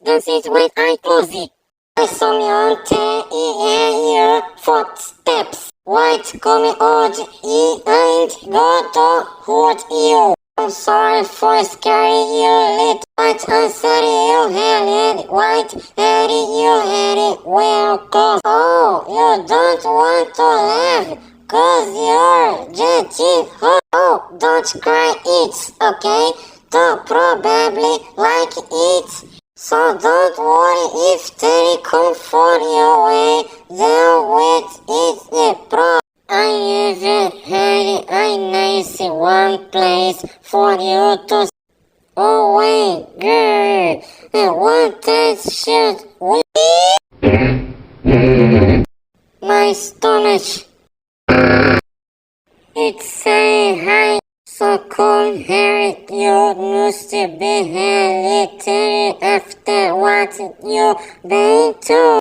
This is when I close it. I saw me on your footsteps. White coming old, he ain't got to hurt you. I'm sorry for scaring you, little white. I'm sorry you had it. White had it, you had it. Well, cause oh, you don't want to laugh, cause you're gentle. Oh, don't cry, it's okay. Don't probably like it. So don't worry if they come for your way. Then with it, the pro. I even had a nice one place for you to. Oh wait, girl, I want that shit with my stomach. It's saying hi. So cold here, you must be a little after what you've been to.